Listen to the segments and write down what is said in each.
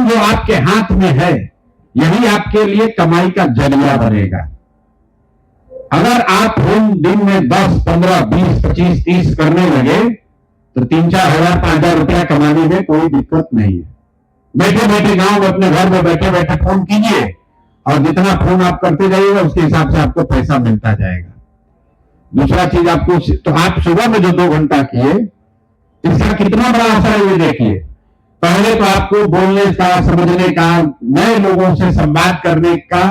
जो आपके हाथ में है यही आपके लिए कमाई का जरिया बनेगा। अगर आप फोन दिन में 10, 15, 20, 25, 30 करने लगे तो 3-4 हजार 5,000 रुपया कमाने में कोई दिक्कत नहीं है। बैठे बैठे गांव में अपने घर में बैठे बैठे फोन कीजिए और जितना फोन आप करते जाइएगा उसके हिसाब से आपको पैसा मिलता जाएगा। दूसरा चीज आपको, तो आप सुबह में जो 2 घंटा किए इसका कितना बड़ा असर है ये देखिए। पहले तो आपको बोलने का, समझने का, नए लोगों से संवाद करने का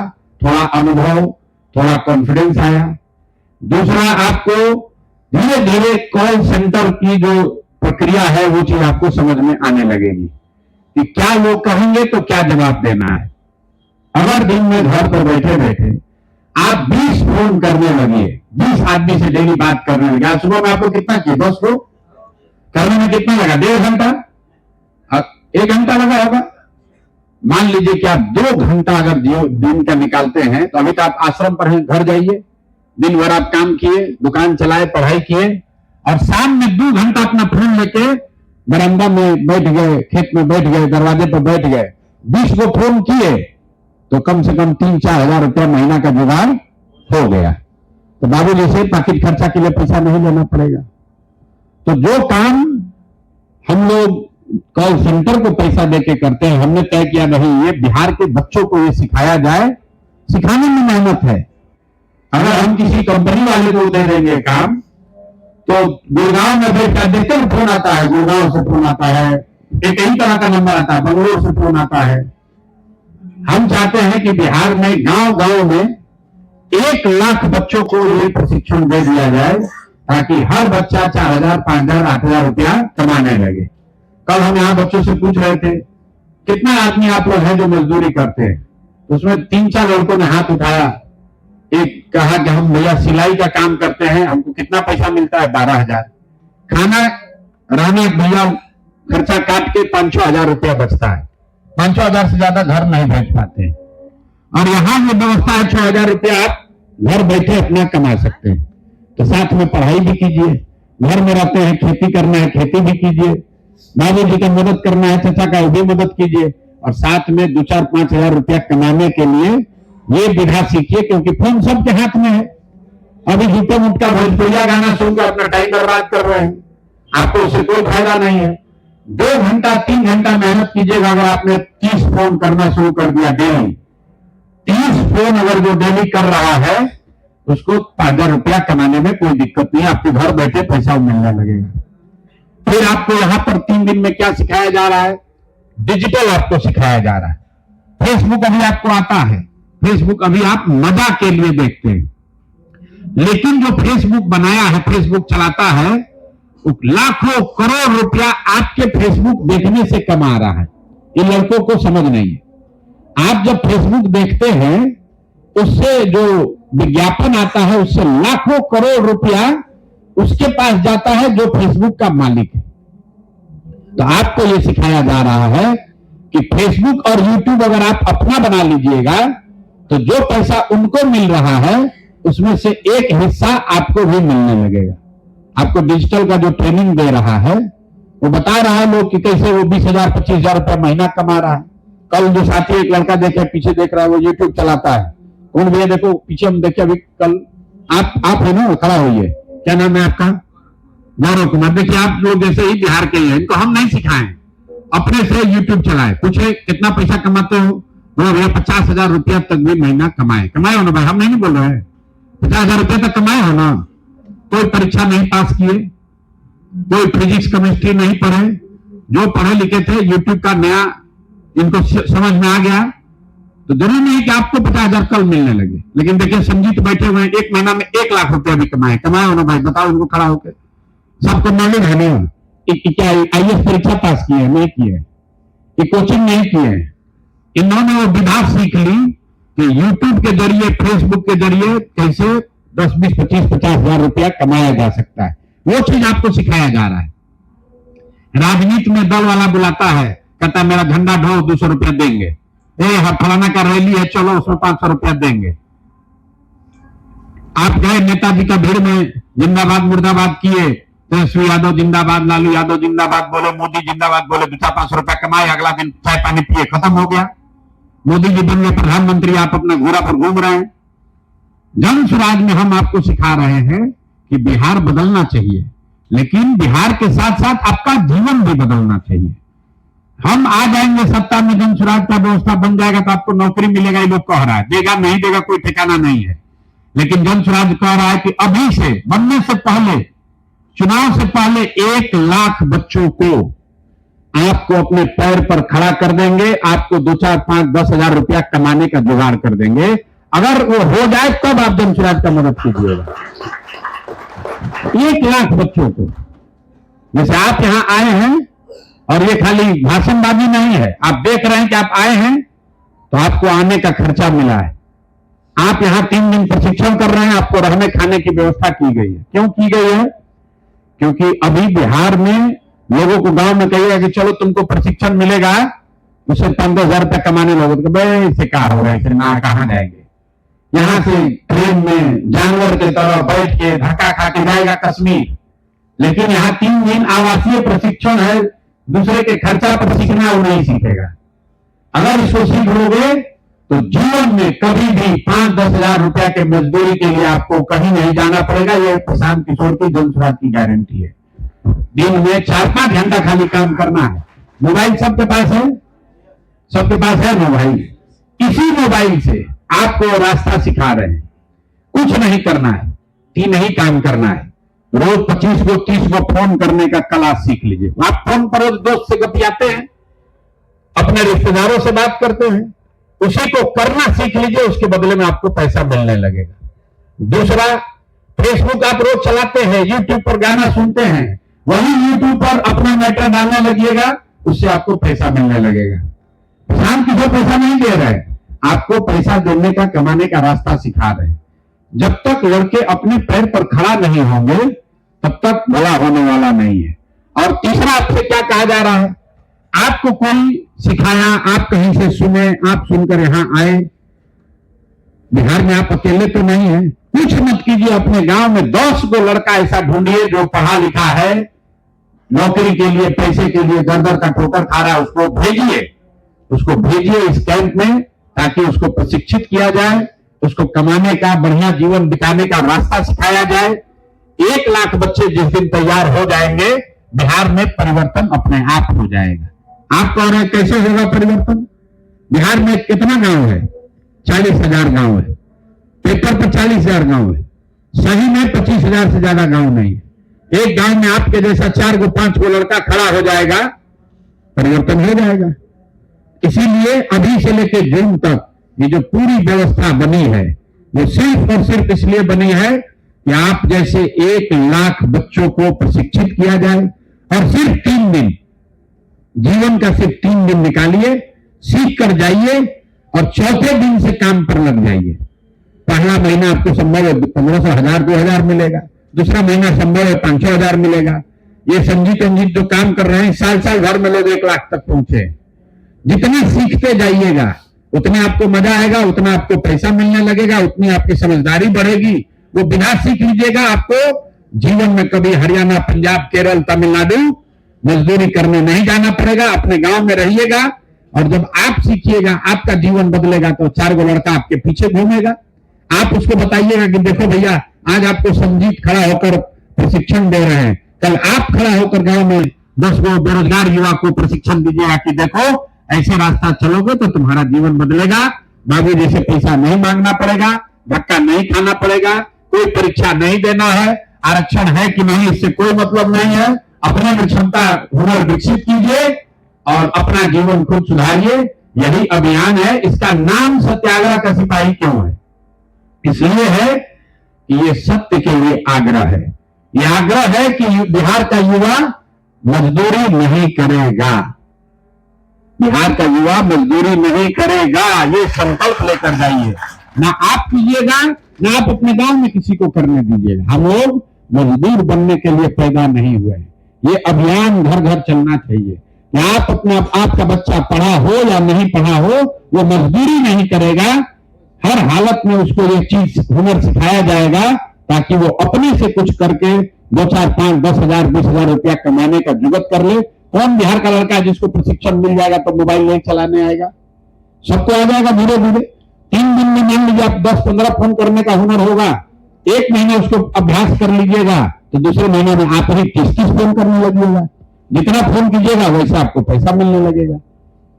थोड़ा अनुभव, थोड़ा कॉन्फिडेंस आया। दूसरा, आपको धीरे धीरे कॉल सेंटर की जो प्रक्रिया है वो चीज आपको समझ में आने लगेगी कि क्या लोग कहेंगे तो क्या जवाब देना है। अगर दिन में घर पर बैठे बैठे आप 20 फोन करने लगे, 20 आदमी से डेली बात करने लगे। आज सुबह में आपको कितना किया? 10 लोग करने में कितना लगा? 1.5 घंटा, 1 घंटा लगा होगा। मान लीजिए कि आप 2 घंटा अगर दिन का निकालते हैं तो अभी तो आप आश्रम पर हैं, घर जाइए, दिन भर आप काम किए, दुकान चलाए, पढ़ाई किए और शाम में 2 घंटा अपना फोन लेके बरामदा में बैठ गए, खेत में बैठ गए, दरवाजे पर बैठ गए, 20 को फोन किए तो कम से कम 3-4 हजार रुपया महीना का जुगाड़ हो गया। तो बाबूजी से पाकिट खर्चा के लिए पैसा नहीं लेना पड़ेगा। तो जो काम हम लोग कॉल सेंटर को पैसा देके करते हैं, हमने तय किया नहीं, ये बिहार के बच्चों को ये सिखाया जाए। सिखाने में मेहनत है। अगर हम किसी कंपनी वाले को दे देंगे काम तो गुड़गांव में बैठ कर देखते हैं फोन आता है, गुड़गांव से फोन आता है, एक ही तरह का नंबर आता है, बंगलोर से फोन आता है। हम चाहते हैं कि बिहार में गांव गांव में 1 लाख बच्चों को ये प्रशिक्षण दे दिया जाए ताकि हर बच्चा 4,000, 5,000, 8,000 रुपया कमाने लगे। कल हम यहाँ बच्चों से पूछ रहे थे कितना आदमी आप लोग हैं जो मजदूरी करते हैं, उसमें 3-4 लड़कों ने हाथ उठाया। एक कहा कि हम भैया सिलाई का काम करते हैं, हमको कितना पैसा मिलता है? 12,000। खाना रहने भैया खर्चा काट के 5-6 हजार रुपया बचता है, 5-6 हजार से ज्यादा घर नहीं भेज पाते। और यहाँ जो व्यवस्था है 6 हजार रुपया आप घर बैठे अपना कमा सकते हैं। तो साथ में पढ़ाई भी कीजिए, घर में रहते हैं, खेती करना है खेती भी कीजिए, बाबू जी का मदद करना है, चाचा का भी मदद कीजिए और साथ में 2-4-5 हजार रुपया कमाने के लिए ये विधा सीखिए, क्योंकि फोन सबके हाथ में है। अभी झूठे मूठ का भोजपुरिया गाना सुनकर अपना टाइम बर्बाद कर रहे हैं, आपको उससे कोई फायदा नहीं है। 2 घंटा 3 घंटा मेहनत कीजिएगा। अगर आपने 30 फोन करना शुरू कर दिया डेली, 30 फोन अगर जो डेली कर रहा है उसको 5,000 रुपया कमाने में कोई दिक्कत नहीं है, आपके घर बैठे पैसा मिलने लगेगा। फिर आपको यहां पर 3 दिन में क्या सिखाया जा रहा है? डिजिटल आपको सिखाया जा रहा है। फेसबुक अभी आपको आता है, फेसबुक अभी आप मजा के लिए देखते हैं, लेकिन जो फेसबुक बनाया है, फेसबुक चलाता है, लाखों करोड़ रुपया आपके फेसबुक देखने से कमा रहा है। इन लड़कों को समझ नहीं है। आप जब फेसबुक देखते हैं उससे जो विज्ञापन आता है उससे लाखों करोड़ रुपया उसके पास जाता है जो फेसबुक का मालिक है। तो आपको यह सिखाया जा रहा है कि फेसबुक और यूट्यूब अगर आप अपना बना लीजिएगा तो जो पैसा उनको मिल रहा है उसमें से एक हिस्सा आपको भी मिलने लगेगा। आपको डिजिटल का जो ट्रेनिंग दे रहा है वो बता रहा है लोग कि कैसे वो 20,000 25,000 रुपया महीना कमा रहा है। कल जो साथी एक लड़का देखे पीछे देख रहा है, वो यूट्यूब चलाता है। कौन भैया? देखो पीछे हम देखे अभी कल, आप है ना, खड़ा होइए, क्या नाम है आपका? गौरव कुमार। देखिए आप लोग जैसे ही बिहार के हैं, इनको हम नहीं सिखाएं, अपने से यूट्यूब चलाए। पूछे कितना पैसा कमाते हो? बोलो भैया 50,000 रुपया तक भी महीना कमाए हो ना भाई? हम नहीं बोल रहे हैं, 50,000 रुपया तक कमाए हो ना? कोई परीक्षा नहीं पास किए, कोई फिजिक्स केमिस्ट्री नहीं पढ़े, जो पढ़े लिखे थे यूट्यूब का नया इनको समझ में आ गया, तो जरूरी नहीं कि आपको 50,000 कल मिलने लगे। लेकिन देखिए संजीत बैठे हुए हैं, 1 महीना में 1 लाख रुपया भी कमाए हो ना भाई? बताओ उनको खड़ा होकर। सबको नॉलेज है ना? क्या IAS परीक्षा पास की है? नहीं की है। ये कोचिंग नहीं की है। इन्होंने वो विधा सीख ली कि यूट्यूब के जरिए, फेसबुक के जरिए कैसे 10, 20, 25, 50 हजार रुपया कमाया जा सकता है। वो चीज आपको सिखाया जा रहा है। राजनीति में दल वाला बुलाता है, कहता मेरा झंडा ढो 200 रुपया देंगे, फलाना का रैली है चलो उसमें 500 रुपया देंगे। आप गए नेताजी का भीड़ में जिंदाबाद मुर्दाबाद किए, तेजस्वी यादव जिंदाबाद, लालू यादव जिंदाबाद बोले, मोदी जिंदाबाद बोले, 2-5 रुपया कमाए, अगला दिन चाय पानी पिए, खत्म हो गया। मोदी जी बन गए प्रधानमंत्री, आप अपना घोड़ा पर घूम रहे हैं। जन स्वराज में हम आपको सिखा रहे हैं कि बिहार बदलना चाहिए, लेकिन बिहार के साथ साथ आपका जीवन भी बदलना चाहिए। हम आ जाएंगे सत्ता में, जन स्वराज का व्यवस्था बन जाएगा तो आपको नौकरी मिलेगा, ये लोग कह रहा है, देगा नहीं देगा कोई ठिकाना नहीं है। लेकिन जन स्वराज कह रहा है कि अभी से, बनने से पहले, चुनाव से पहले 1 लाख बच्चों को आपको अपने पैर पर खड़ा कर देंगे, आपको 2, 4, 5, 10 हजार रुपया कमाने का जुगाड़ कर देंगे। अगर वो हो जाए तब आप जन स्वराज का मदद कीजिएगा। 1 लाख बच्चों को, जैसे आप यहां आए हैं, और ये खाली भाषणबाजी नहीं है, आप देख रहे हैं कि आप आए हैं तो आपको आने का खर्चा मिला है। आप यहां 3 दिन प्रशिक्षण कर रहे हैं, आपको रहने खाने की व्यवस्था की गई है। क्यों की गई है? क्योंकि अभी बिहार में लोगों को गांव में कहिएगा कि चलो तुमको प्रशिक्षण मिलेगा, उससे 15 हजार रुपया कमाने लोगों को, भाई इससे क्या होगा, इससे ना कहां जाएंगे। यहां से ट्रेन में जानवर के तरह बैठ के धक्का खा के जाएगा कश्मीर। लेकिन यहाँ 3 दिन आवासीय प्रशिक्षण है, दूसरे के खर्चा पर सीखना वो नहीं सीखेगा। अगर इसको सीख लोगे तो जीवन में कभी भी 5-10 हजार रुपया के मजदूरी के लिए आपको कहीं नहीं जाना पड़ेगा। ये प्रशांत किशोर की जन स्वराज की गारंटी है। दिन में 4-5 घंटा खाली काम करना है। मोबाइल सबके पास है, सबके पास है मोबाइल। इसी मोबाइल से आपको रास्ता सिखा रहे हैं। कुछ नहीं करना है, 3 ही काम करना है। रोज 25 को 30 को फोन करने का कला सीख लीजिए। आप फोन पर दोस्त से बतियाते हैं, अपने रिश्तेदारों से बात करते हैं, उसी को करना सीख लीजिए, उसके बदले में आपको पैसा मिलने लगेगा। दूसरा, फेसबुक आप रोज चलाते हैं, यूट्यूब पर गाना सुनते हैं, वही यूट्यूब पर अपना मैटर डालने लगिएगा, उससे आपको पैसा मिलने लगेगा। किसान किसी पैसा नहीं दे रहे, आपको पैसा देने का, कमाने का रास्ता सिखा रहे हैं। जब तक लड़के अपने पैर पर खड़ा नहीं होंगे तब तक बड़ा होने वाला नहीं है। और तीसरा, आपसे क्या कहा जा रहा है? आपको कोई सिखाया, आप कहीं से सुने, आप सुनकर यहां आए। बिहार में आप अकेले तो नहीं है। कुछ मत कीजिए, अपने गांव में 10 को लड़का ऐसा ढूंढिए जो पढ़ा लिखा है, नौकरी के लिए, पैसे के लिए दर दर का ठोकर खा रहा है, उसको भेजिए इस कैंप में, ताकि उसको प्रशिक्षित किया जाए, उसको कमाने का, बढ़िया जीवन बिताने का रास्ता सिखाया जाए। 1 लाख बच्चे जिस दिन तैयार हो जाएंगे, बिहार में परिवर्तन अपने आप हो जाएगा। आप कह रहे हैं कैसे होगा परिवर्तन? बिहार में कितना गांव है? 40,000 गांव है। पेपर पर 40,000 गांव है, सही में 25,000 से ज्यादा गांव नहीं है। एक गांव में आपके जैसा 4 को 5 को लड़का खड़ा हो जाएगा, परिवर्तन हो जाएगा। इसीलिए अभी से लेकर जून तक ये जो पूरी व्यवस्था बनी है, वो सिर्फ और सिर्फ इसलिए बनी है कि आप जैसे 1 लाख बच्चों को प्रशिक्षित किया जाए। और सिर्फ 3 दिन, जीवन का सिर्फ 3 दिन निकालिए, सीख कर जाइए और चौथे दिन से काम पर लग जाइए। पहला महीना आपको संभव है 1500, 1000, 2000 मिलेगा। दूसरा महीना संभव है 5-6 हजार मिलेगा। ये संजीत जो काम कर रहे हैं, साल भर में लोग 1 लाख तक पहुंचे। जितना सीखते जाइएगा उतना आपको मजा आएगा, उतना आपको पैसा मिलने लगेगा, उतनी आपकी समझदारी बढ़ेगी। वो बिना सीख लीजिएगा, आपको जीवन में कभी हरियाणा, पंजाब, केरल, तमिलनाडु मजदूरी करने नहीं जाना पड़ेगा। अपने गांव में रहिएगा और जब आप सीखिएगा, आपका जीवन बदलेगा, तो 4 गो लड़का आपके पीछे घूमेगा। आप उसको बताइएगा कि देखो भैया, आज आपको संजीत खड़ा होकर प्रशिक्षण दे रहे हैं, कल आप खड़ा होकर गांव में 10 गो बेरोजगार युवा को प्रशिक्षण दीजिएगा कि देखो ऐसे रास्ता चलोगे तो तुम्हारा जीवन बदलेगा। बाबू जैसे पैसा नहीं मांगना पड़ेगा, धक्का नहीं खाना पड़ेगा, कोई परीक्षा नहीं देना है, आरक्षण है कि नहीं इससे कोई मतलब नहीं है। अपने में क्षमता, हुनर विकसित कीजिए और अपना जीवन खुद सुधारिए। यही अभियान है। इसका नाम सत्याग्रह का सिपाही क्यों है? इसलिए है कि ये सत्य के लिए आग्रह है। ये आग्रह है कि बिहार का युवा मजदूरी नहीं करेगा, बिहार का युवा मजदूरी नहीं करेगा। ये संकल्प लेकर जाइए। ना आप कीजिएगा, ना आप अपने गांव में किसी को करने दीजिएगा। हम लोग मजदूर बनने के लिए पैदा नहीं हुए। ये अभियान घर घर चलना चाहिए कि आप अपने, आपका बच्चा पढ़ा हो या नहीं पढ़ा हो, वो मजदूरी नहीं करेगा। हर हालत में उसको ये चीज, हुनर सिखाया जाएगा ताकि वो अपने से कुछ करके 2 4 5 10,000 20,000 रुपया कमाने का जुगत कर ले। कौन बिहार का लड़का है जिसको प्रशिक्षण मिल जाएगा तो मोबाइल नहीं चलाने आएगा? सबको आ जाएगा धीरे धीरे। 3 दिन में मान लीजिए आप 10-15 फोन करने का हुनर होगा, 1 महीना उसको अभ्यास कर लीजिएगा तो दूसरे महीने में आप ही 30-30 फोन करने लगिएगा। जितना फोन कीजिएगा वैसा आपको पैसा मिलने लगेगा।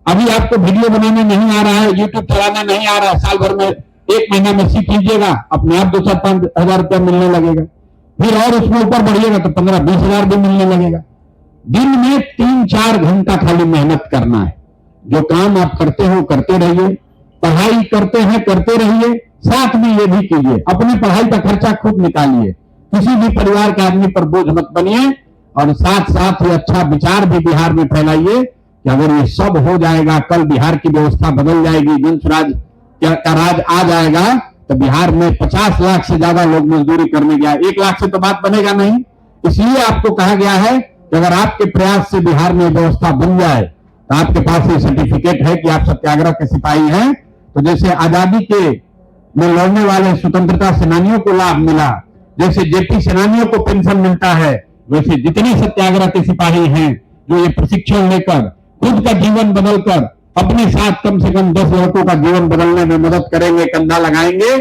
अभी आपको वीडियो बनाना नहीं आ रहा है, यूट्यूब चलाना नहीं आ रहा है, साल भर में 1 महीना में सीख लीजिएगा, अपने आप 2 4 5 हजार रुपया मिलने लगेगा। फिर और उसमें ऊपर बढ़िएगा तो 15-20 हजार भी मिलने लगेगा। दिन में 3-4 घंटा खाली मेहनत करना है। जो काम आप करते हो करते रहिए, पढ़ाई करते हैं करते रहिए, साथ में ये भी कीजिए, अपनी पढ़ाई का खर्चा खुद निकालिए, किसी भी परिवार के आदमी पर बोझ मत बनिए, और साथ साथ ही अच्छा विचार भी बिहार में फैलाइए कि अगर ये सब हो जाएगा, कल बिहार की व्यवस्था बदल जाएगी, जनसुराज का राज आ जाएगा, तो बिहार में 50 लाख से ज्यादा लोग मजदूरी करने गया। 1 लाख से तो बात बनेगा नहीं। इसलिए आपको कहा गया है कि अगर आपके प्रयास से बिहार में व्यवस्था बन जाए तो आपके पास ये सर्टिफिकेट है कि आप सत्याग्रह के सिपाही हैं। तो जैसे आजादी के में लड़ने वाले स्वतंत्रता सेनानियों को लाभ मिला, जैसे जेपी सेनानियों को पेंशन मिलता है, वैसे जितने सत्याग्रह के सिपाही हैं जो ये प्रशिक्षण लेकर खुद का जीवन बदलकर अपने साथ कम से कम 10 लड़कों का जीवन बदलने में मदद करेंगे, कंधा लगाएंगे,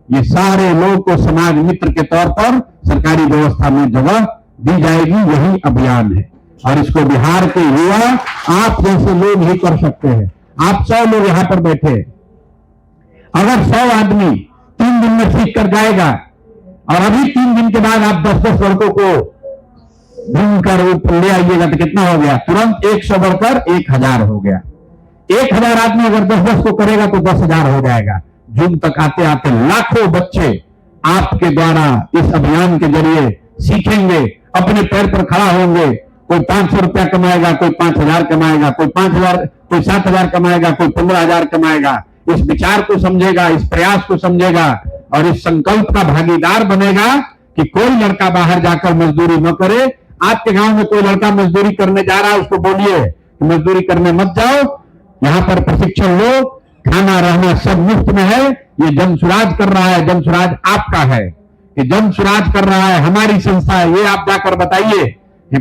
ये सारे लोगों को समाज मित्र के तौर पर सरकारी व्यवस्था में जगह दी जाएगी। यही अभियान है और इसको बिहार के युवा आप जैसे लोग ही कर सकते हैं। आप 100 लोग यहां पर बैठे, अगर 100 आदमी 3 दिन में सीख कर जाएगा और अभी 3 दिन के बाद आप 10-10 लड़कों को ढूंढ कर ले आइएगा तो कितना हो गया? तुरंत 100 बढ़कर 1000 हो गया। 1000 आदमी अगर 10-10 को करेगा तो 10,000 हो जाएगा। जून तक आते आते लाखों बच्चे आपके द्वारा इस अभियान के जरिए सीखेंगे, अपने पैर पर खड़ा होंगे। कोई 500 रुपया कमाएगा, कोई 5,000 कमाएगा, कोई 5,000, कोई 7,000 कमाएगा, कोई 15,000 कमाएगा। इस विचार को समझेगा, इस प्रयास को समझेगा और इस संकल्प का भागीदार बनेगा कि कोई लड़का बाहर जाकर मजदूरी न करे। आपके गांव में कोई लड़का मजदूरी करने जा रहा है, उसको बोलिए कि मजदूरी करने मत जाओ, यहां पर प्रशिक्षण लो, खाना रहना सब मुफ्त में है। ये जनसुराज कर रहा है, जनसुराज आपका है, ये जनसुराज कर रहा है, हमारी संस्था है। ये आप जाकर बताइए